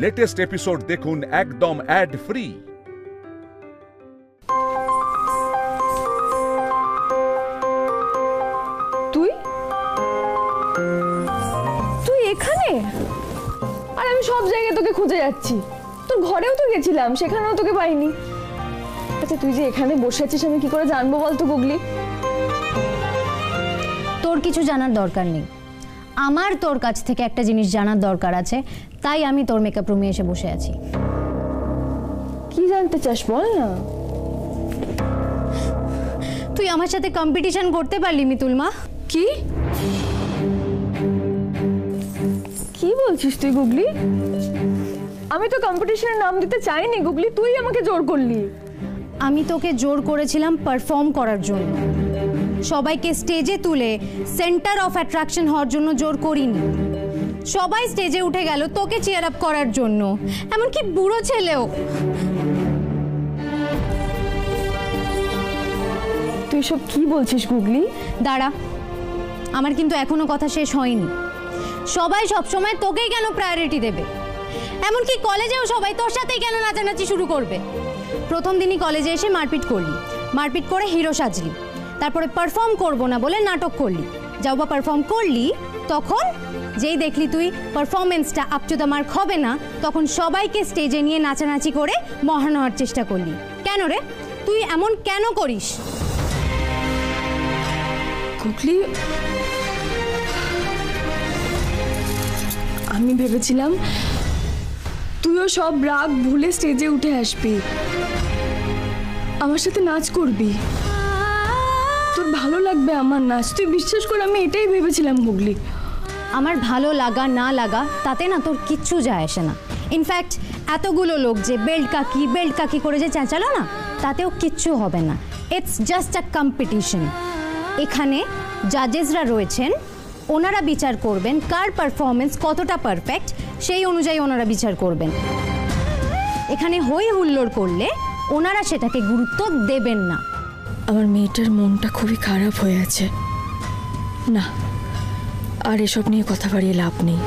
Latest episode দেখুন একদম add free. তুই তুই এখানে? আর আমি সব জায়গায় তোকে খুঁজে যাচ্ছি। তোর ঘরেও তো গেছিলাম, সেখানেও তোকে পাইনি। আচ্ছা তুই যে এখানে বসে আছিস আমি কি করে জানবো বলতো গুগলি? তোর কিছু জানার দরকার নেই, আমার তোর কাছ থেকে একটা জিনিস জানার দরকার আছে, তাই আমি তোর মেকআপ রুমে এসে বসে আছি। কি জানতে চাস বল না। তুই আমার সাথে কম্পিটিশন করতে পারলি মিতুল মা? কি কি বলছিস তুই গুগলি? আমি তো কম্পিটিশনের নাম দিতে চাইনি গুগলি, তুই আমাকে জোর করলি। আমি তোকে জোর করেছিলাম পারফর্ম করার জন্য, সবাইকে স্টেজে তুলে সেন্টার অফ অ্যাট্রাকশন হওয়ার জন্য জোর করিনি। সবাই স্টেজে উঠে গেল তোকে চিয়ার আপ করার জন্য, এমনকি বুড়ো ছেলেও। তুই সব কি বলছিস গুগলি? দাঁড়া, আমার কিন্তু এখনো কথা শেষ হয়নি। সবাই সবসময় তোকেই কেন প্রায়োরিটি দেবে? এমনকি কলেজেও সবাই তোর সাথেই কেন নাচানাচি শুরু করবে? প্রথম দিনই কলেজে এসে মারপিট করলি, মারপিট করে হিরো সাজলি, তারপরে পারফর্ম করবো না বলে নাটক করলি। যাও বা পারফর্ম করলি, তখন যেই দেখলি তুই পারফরমেন্সটা আপ টু দ্য মার্ক হবে না, তখন সবাইকে স্টেজে নিয়ে নাচানাচি করে মহান হওয়ার চেষ্টা করলি। কেন রে, তুই এমন কেন করিস? গুগলি, আমি ভেবেছিলাম তুইও সব রাগ ভুলে স্টেজে উঠে আসবি, আমার সাথে নাচ করবি, তোর ভালো লাগবে আমার নাচ। তুই বিশ্বাস কর, আমি এটাই ভেবেছিলাম গুগলি। আমার ভালো লাগা না লাগা তাতে না তোর কিচ্ছু যায় আসে না। ইনফ্যাক্ট এতগুলো লোক যে বেল্ট কাকি করে যে চেঁচালো না, তাতেও কিচ্ছু হবে না। It's just a competition. এখানে জাজেসরা রয়েছেন, ওনারা বিচার করবেন কার পারফরমেন্স কতটা পারফেক্ট, সেই অনুযায়ী ওনারা বিচার করবেন। এখানে হই হুল্লোড় করলে ওনারা সেটাকে গুরুত্ব দেবেন না। আমার মেয়েটার মনটা খুবই খারাপ হয়ে আছে না, আর এসব নিয়ে কথা বাড়িয়ে লাভ নেই।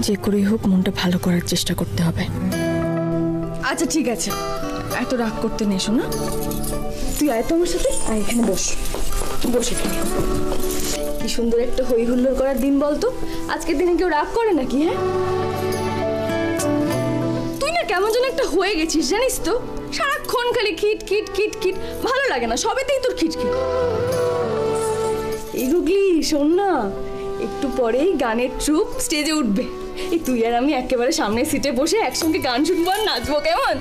যে করেই হোক মনটা ভালো করার চেষ্টা করতে হবে। আচ্ছা ঠিক আছে, এত রাগ করতে নেই শোনা। তুই আয় তো আমার সাথে, আয় এখানে বস, বসে কি সুন্দর একটা হই হুল্লোড় করার দিন বলতো। আজকের দিনে কেউ রাগ করে নাকি? হ্যাঁ, তুই না কেমন যেন একটা হয়ে গেছিস জানিস তো, সারাক্ষণ খালি খিট খিট খিট খিট, ভালো লাগে না, সবেতেই তোর খিটখিট। এই গুগলি শোন না, একটু পরেই গানের ট্রুপ স্টেজে উঠবে। এই তুই আর আমি একেবারে সামনের সিটে বসে একসঙ্গে গান শুনবো আর নাচবো, কেমন?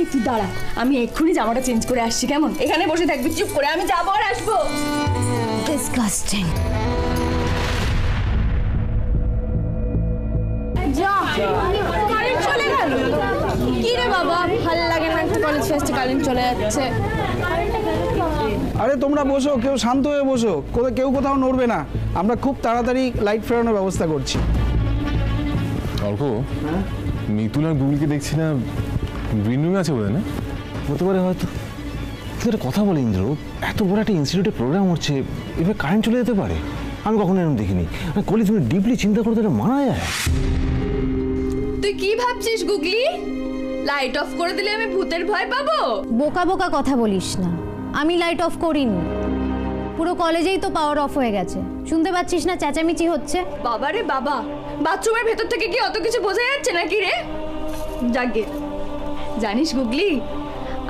এই তুই দাঁড়া, আমি এক্ষুনি জামাটা চেঞ্জ করে আসছি, কেমন? এখানে বসে থাকবি চুপ করে, আমি যাবো আর আসবো। ডিসগাস্টিং। কারেন্ট চলে গেল। কি রে বাবা, ভালো লাগে না একটা কলেজ ফেস্টে কারেন্ট চলে যাচ্ছে। আরে তোমরা বসো, কেউ শান্ত হয়ে বসো, কেউ কোথাও নড়বে না। আমরা খুব তাড়াতাড়ি লাইট ফেরানোর ব্যবস্থা করছি। অল্প মিতুল আর গুগলিকে দেখছি না, গ্রিন রুমে আছে বোধহয় না? হতে পারে হয়তো। কিন্তু একটা কথা বলে ইন্দ্র, এত বড় একটা ইনস্টিটিউটে প্রোগ্রাম হচ্ছে, এবার কারেন্ট চলে যেতে পারে। আমি কখনো এরকম দেখিনি। কলি তুমি ডিপলি চিন্তা করতে এটা মানা যায়? তুই কি ভাবছিস গুগলি? লাইট অফ করে দিলে আমি ভূতের ভয় পাবো? বোকা বোকা কথা বলিস না, আমি লাইট অফ করিনি। পুরো কলেজেই তো পাওয়ার অফ হয়ে গেছে, শুনতে পাচ্ছিস না চেঁচামেচি হচ্ছে? বাবা রে বাবা, বাথরুমের ভেতর থেকে কি অত কিছু বোঝা যাচ্ছে নাকি রে? যাকে জানিস গুগলি,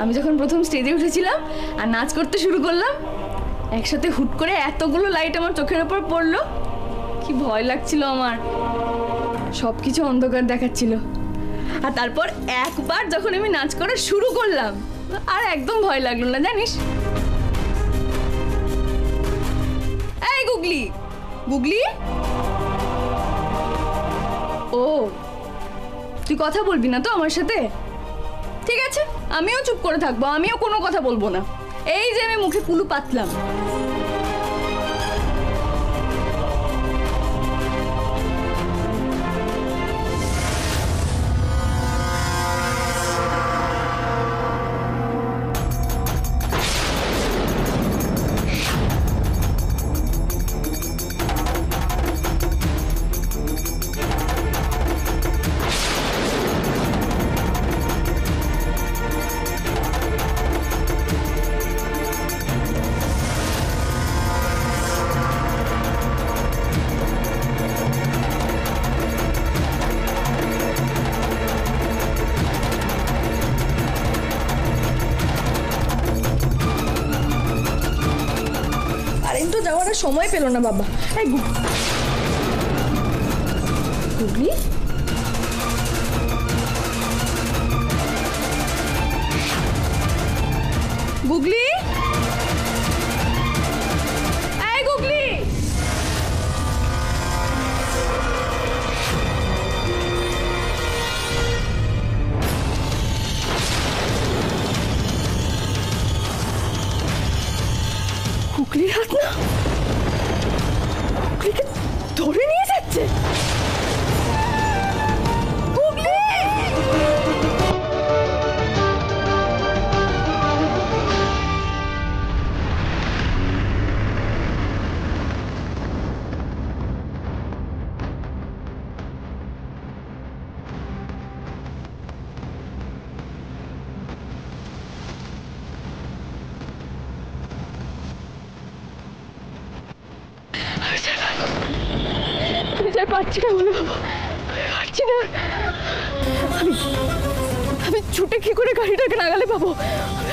আমি যখন প্রথম স্টেজে উঠেছিলাম আর নাচ করতে শুরু করলাম, একসাথে হুট করে এতগুলো লাইট আমার চোখের ওপর পড়লো, কি ভয় লাগছিল আমার। সবকিছু অন্ধকার দেখাচ্ছিল। আর তারপর একবার যখন আমি নাচ করা শুরু করলাম, আর একদম ভয় লাগলো না জানিস। এই গুগলি, গুগলি, ও তুই কথা বলবি না তো আমার সাথে? ঠিক আছে, আমিও চুপ করে থাকবো, আমিও কোনো কথা বলবো না। এই যে আমি মুখে কুলু পাতলাম। সময় পেল না বাবা। এই গুগলি, গুগলি, এই গুগলি, গুগলির হাত না, গুগলিকে ধরে নিয়ে যাচ্ছে। গুগলি! পারছি না বলে বাবা, পারছি না। আমি ছুটে কি করে গাড়িটাকে নাগালে পাবো?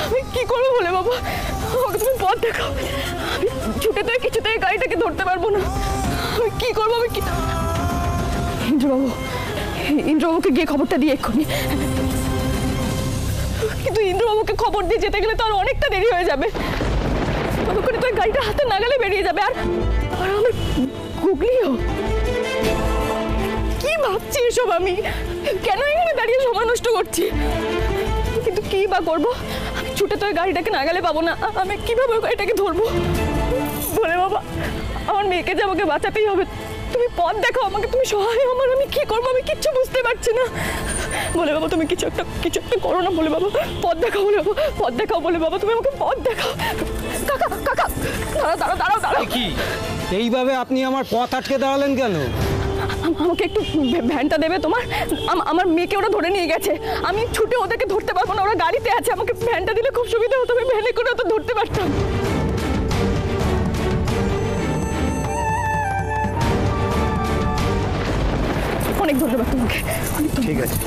আমি কি করবো বলে বাবা, আমাকে তুমি পথ দেখাও। আমি ছুটে তো কিছুতেই গাড়িটাকে ধরতে পারবো না। আমি কি করবো? আমি কি ইন্দ্রবাবুকে গিয়ে খবরটা দিয়ে এক্ষুনি। কিন্তু ইন্দ্রবাবুকে খবর দিয়ে যেতে গেলে তো আর অনেকটা দেরি হয়ে যাবে। ততক্ষণে তো গাড়িটা হাতে নাগালে বেরিয়ে যাবে। আর আমার গুগলিও। কি ভাবছি এসব? আমি কেন এখানে দাঁড়িয়ে সময় নষ্ট করছি? কিন্তু কি বা করবো? আমি ছুটে তো গাড়িটাকে নাগালে পাবো না। আমি কিভাবে গাড়িটাকে ধরবো? বলে বাবা, আমার মেয়েকে যে আমাকে বাঁচাতেই হবে। তুমি পথ দেখাও আমাকে, তুমি সহায় আমার। আমি কি করবো? আমি কিচ্ছু বুঝতে পারছি না। বলে বাবা, তুমি কিছু একটা করো না। বলে বাবা, পথ দেখাও। বলে বাবা, পথ দেখাও। বলে বাবা, তুমি আমাকে পথ দেখাও। কাকা, কাকা, দাঁড়াও, দাঁড়াও, দাঁড়াও। কি এইভাবে আপনি আমার পথ আটকে দাঁড়ালেন কেন? আমাকে একটু ভ্যানটা দেবে তোমার? আমার মেয়েকে ওরা ধরে নিয়ে গেছে। আমি ছুটে ওদেরকে ধরতে পারবো না, ওরা গাড়িতে আছে। আমাকে ভ্যানটা দিলে খুব সুবিধা হতো, আমি ভ্যানে করে তো ধরতে পারতাম। অনেক ধন্যবাদ তোমাকে। ঠিক আছে।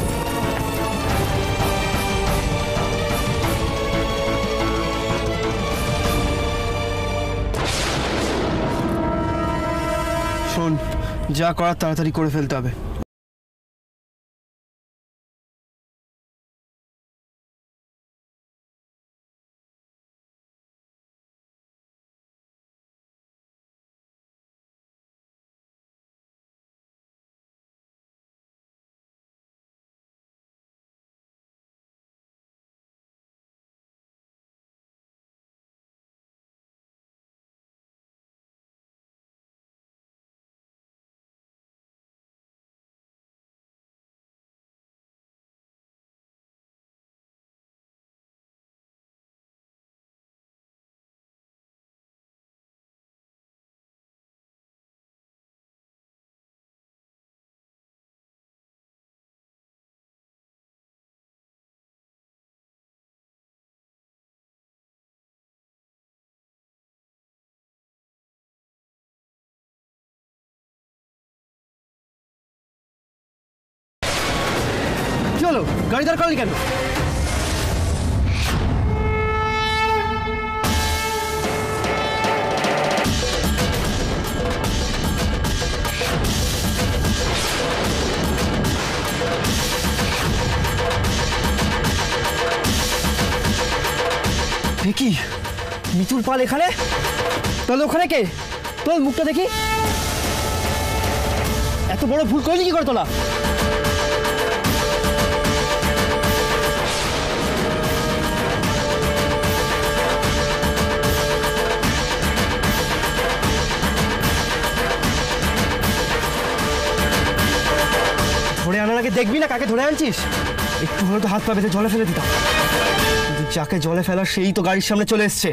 শোন, যা করার তাড়াতাড়ি করে ফেলতে হবে। চলো, গাড়ি দাঁড় করালি কেন? কি মিতুল পাল এখানে? তাহলে ওখানে কে? তোর মুখটা দেখি। এত বড় ভুল করলি কি করে তোলা? ধরে আনার আগে দেখবি না কাকে ধরে আনছিস? একটু হলে তো হাত পা বেঁধে জলে ফেলে দিতাম। যাকে জলে ফেলা সেই তো গাড়ির সামনে চলে এসছে।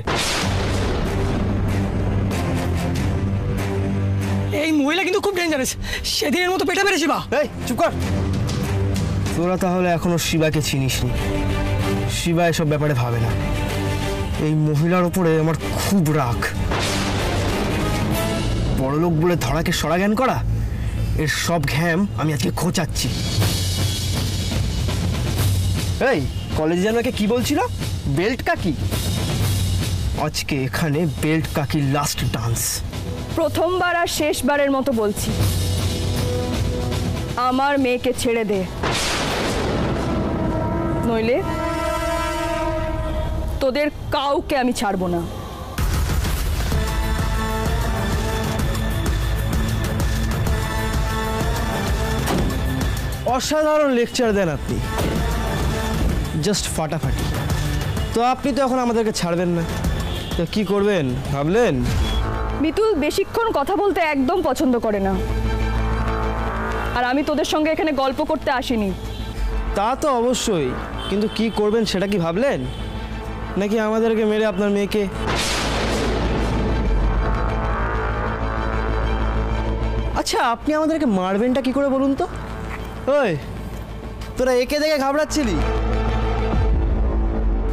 এই মহিলা কিন্তু খুব ডেঞ্জারাস। সেদিনের মতো পেটা পেরে শিবা। এই চুপ কর। তোরা তাহলে এখনো শিবাকে চিনিসনি। শিবা এসব ব্যাপারে ভাবে না। এই মহিলার ওপরে আমার খুব রাগ। বড়লোক বলে ধরাকে সরা জ্ঞান করা, এর সব ঘ্যাম আমি আজকে খোঁচাচ্ছি। এই কলেজে যেন একে কি বলছিল? বেল্ট কাকি। আজকে এখানে বেল্ট কাকি লাস্ট ডান্স। প্রথমবার আর শেষবারের মতো বলছি, আমার মেয়েকে ছেড়ে দে, নইলে তোদের কাউকে আমি ছাড়বো না। অসাধারণ লেকচার দেন আপনি, জাস্ট ফাটাফাটি। তো আপনি তো এখন আমাদেরকে ছাড়বেন না, তো কি করবেন ভাবলেন? মিতুল বেশিক্ষণ কথা বলতে একদম পছন্দ করে না, আর আমি তোদের সঙ্গে এখানে গল্প করতে আসিনি। তা তো অবশ্যই, কিন্তু কি করবেন সেটা কি ভাবলেন? নাকি আমাদেরকে মেরে আপনার মেয়েকে? আচ্ছা, আপনি আমাদেরকে মারবেনটা কি করে বলুন তো? ওই তোরা একে দেখে ঘাবড়াচ্ছিলি?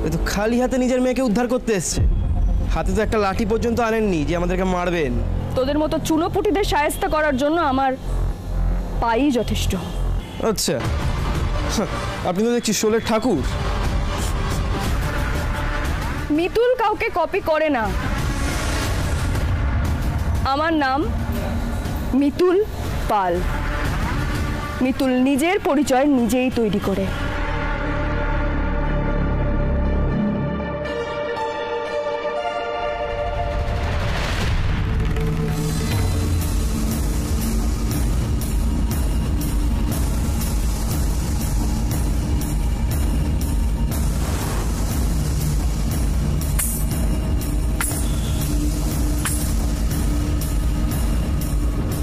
ওই তো খালি হাতে নিজের মেয়েকে উদ্ধার করতে এসছে, হাতে তো একটা লাঠি পর্যন্ত আনেননি যে আমাদেরকে মারবেন। তোদের মতো চুনোপুটিদের শায়েস্তা করার জন্য আমার পাই যথেষ্ট। আচ্ছা, আপনি তো দেখছি শোলের ঠাকুর। মিতুল কাউকে কপি করে না। আমার নাম মিতুল পাল। মিতুল নিজের পরিচয় নিজেই তৈরি করে।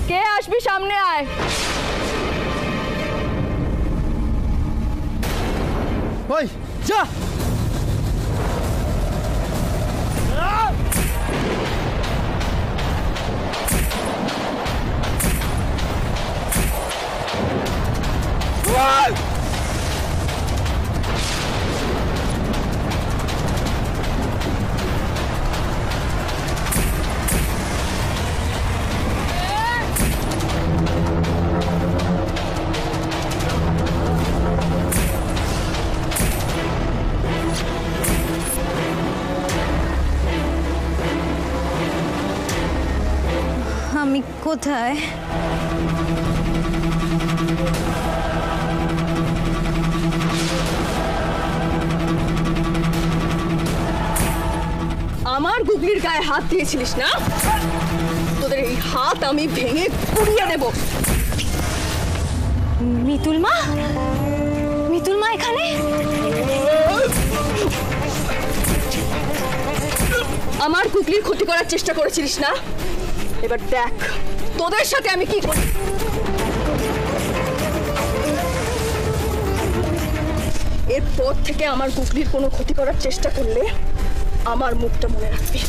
কে আসবি সামনে আয়। ওই যা। আমি কোথায়? আমার গুগলির গায়ে হাত দিয়েছিলিস না? তোদের এই হাত আমি ভেঙে পুড়িয়ে দেব। মিতুল মা, মিতুল মা এখানে? আমার গুগলির ক্ষতি করার চেষ্টা করেছিলিস না? এবার দেখ তোদের সাথে আমি কি করি। এরপর থেকে আমার গুগলির কোনো ক্ষতি করার চেষ্টা করলে আমার মুখটা মনে রাখবি।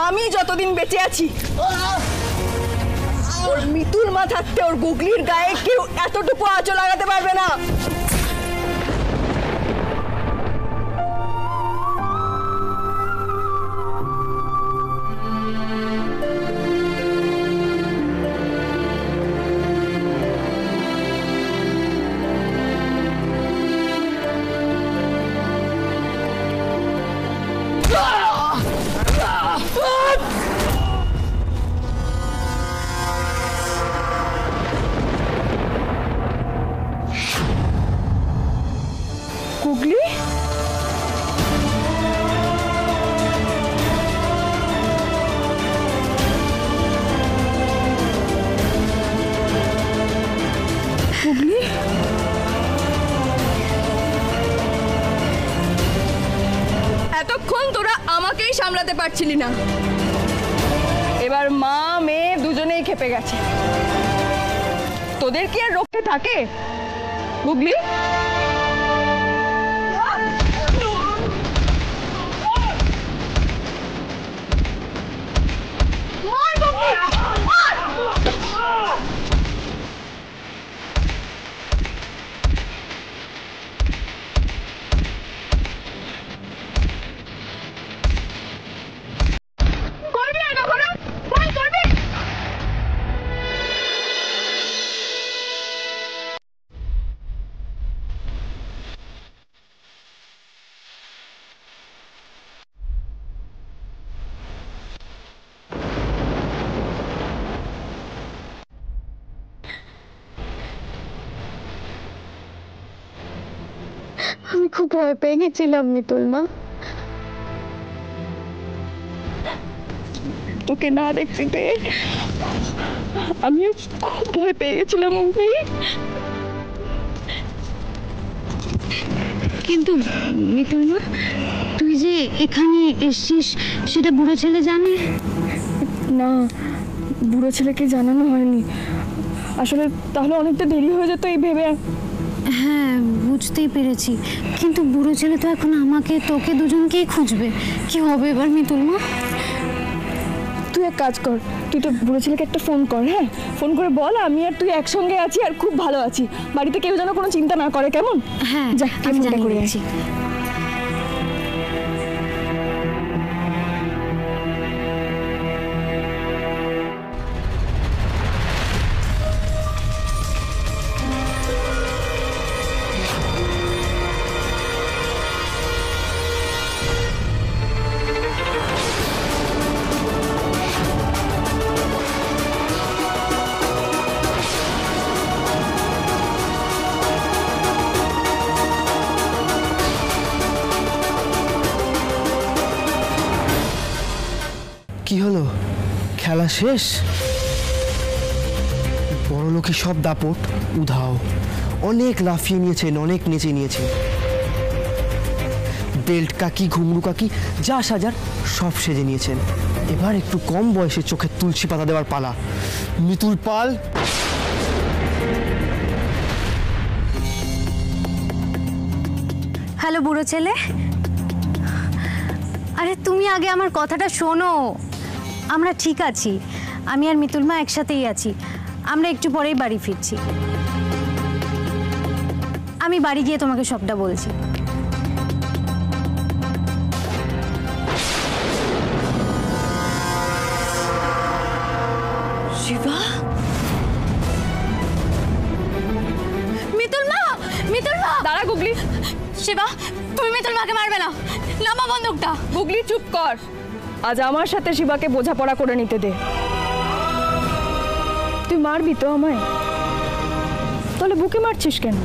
আমি যতদিন বেঁচে আছি ওর মিতুল মা থাকতে ওর গুগলির গায়ে কেউ এতটুকু আঁচল লাগাতে পারবে না। গুগলি, গুগলি, এতক্ষণ তোরা আমাকেই সামলাতে পারছিলি না, এবার মা মেয়ে দুজনেই খেপে গেছে। তোদের কি আর রক্ষে থাকে গুগলি? আমি খুব ভয় পেয়ে গেছিলাম মিতুল মা। তোকে না দেখতে পেয়ে আমিও খুব ভয় পেয়ে গেছিলাম। কিন্তু মিতুল মা, তুই যে এখানে এসছিস সেটা বুড়ো ছেলে জানে? না, বুড়ো ছেলেকে জানানো হয়নি। আসলে তাহলে অনেকটা দেরি হয়ে যেত এই ভেবে। হ্যাঁ, বুঝতেই পেরেছি, কিন্তু বুড়ো ছেলে তো এখন আমাকে তোকে দুজনকেই খুঁজবে। কি হবে এবার মিতুল মা? তুই এক কাজ কর, তুই তো বুড়ো ছেলেকে একটা ফোন কর। হ্যাঁ, ফোন করে বল আমি আর তুই একসঙ্গে আছি আর খুব ভালো আছি, বাড়িতে কেউ যেন কোনো চিন্তা না করে, কেমন? হ্যাঁ, যা, আমি ফোনটা করে জানিয়েছি। কি হলো, খেলা শেষ? বড়লোকি সব দাপট উধাও। অনেক লাফিয়ে নিয়েছেন, অনেক নেচে নিয়েছেন। বেল্ট কাকি, ঘুঙরু কাকি, যা সাজার সব সেজে নিয়েছেন। এবার একটু কম বয়সে চোখে তুলসী পাতা দেওয়ার পালা। মিতুল পাল হ্যালো বুড়ো ছেলে, আরে তুমি আগে আমার কথাটা শোনো। আমরা ঠিক আছি, আমি আর মিতুল মা একসাথেই আছি। আমরা একটু পরেই বাড়ি ফিরছি। আমি বাড়ি গিয়ে তোমাকে সবটা বলছি। শিবা, মিতুল মা, মিতুল মা! দাঁড়া গুগলি। শিবা, তুমি মিতুল মাকে মারবে না, নামা বন্দুকটা। গুগলি চুপ কর, আজ আমার সাথে শিবাকে বোঝাপড়া করে নিতে দে। তুই মারবি তো আমায়? তাহলে বুকে মারছিস কেন?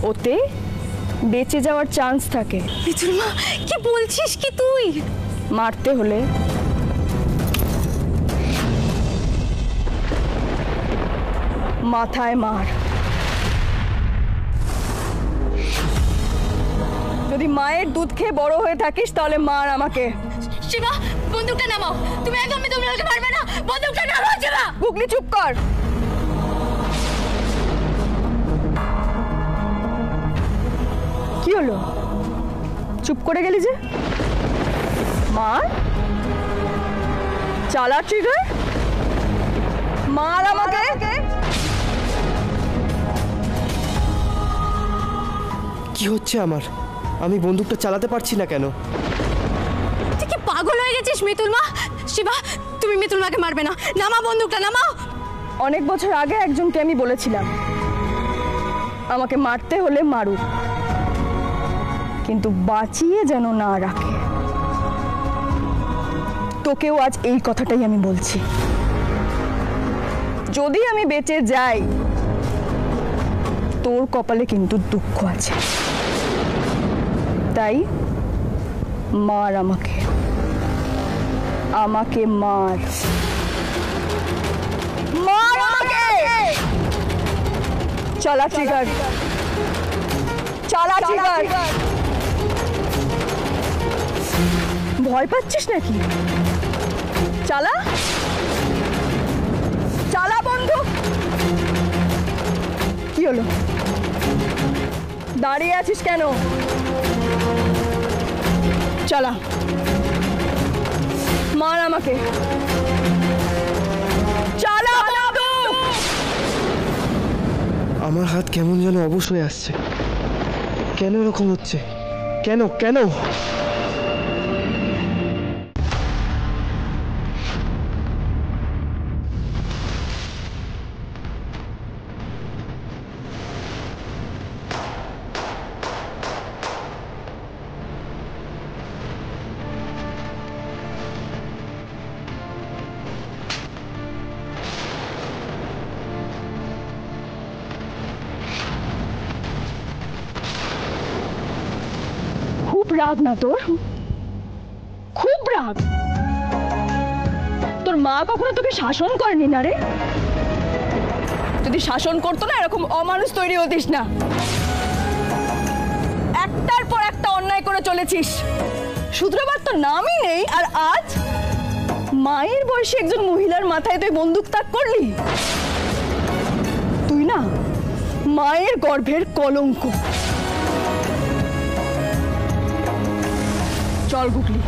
ওতে বেঁচে যাওয়ার চান্স থাকে। মিতুল মা, কি বলছিস কি তুই? মারতে হলে মাথায় মার। যদি মায়ের দুধ খেয়ে বড় হয়ে থাকিস তাহলে মার আমাকে। শিবা, বন্দুকটা নামাও। তুমি একদম মিতুল মাকে মারবে না, বন্দুকটা নামাও। শিবা, গুগলি চুপ কর। কি হলো, চুপ করে গেলি যে? মার, চালা ট্রিগার, মার আমাকে। কি হচ্ছে আমার? আমি বন্দুকটা চালাতে পারছি না কেন? তুই কি পাগল হয়ে গেছিস মিতুল মা? শিবা, তুমি মিতুল মাকে মারবে না, নামা বন্দুকটা, নামাও। অনেক বছর আগে একজনকে আমি বলেছিলাম আমাকে মারতে হলে মারুক, কিন্তু বাঁচিয়ে যেন না রাখে। তোকেও আজ এই কথাটাই আমি বলছি। যদি আমি বেঁচে যাই তোর কপালে কিন্তু দুঃখ আছে, তাই মার আমাকে, আমাকে মার, মার আমাকে। চালা ট্রিগার, চালা ট্রিগার। ভয় পাচ্ছিস নাকি? চালা চালা বন্ধু। কি হলো, দাঁড়িয়ে আছিস কেন? চালা, মার আমাকে। চালা। আমার হাত কেমন যেন অবশ হয়ে আসছে। কেন এরকম হচ্ছে? কেন কেন? খুব রাগ না তোর? খুব রাগ? তোর মা কখনো তোকে শাসন করেনি না রে? যদি শাসন করতো না এরকম অমানুষ তৈরি হতিস না। একটার পর একটা অন্যায় করে চলেছিস, শুধরাবার তো নামই নেই। আর আজ মায়ের বয়সে একজন মহিলার মাথায় তুই বন্দুক তাক করলি। তুই না মায়ের গর্ভের কলঙ্ক। চল গুগলি,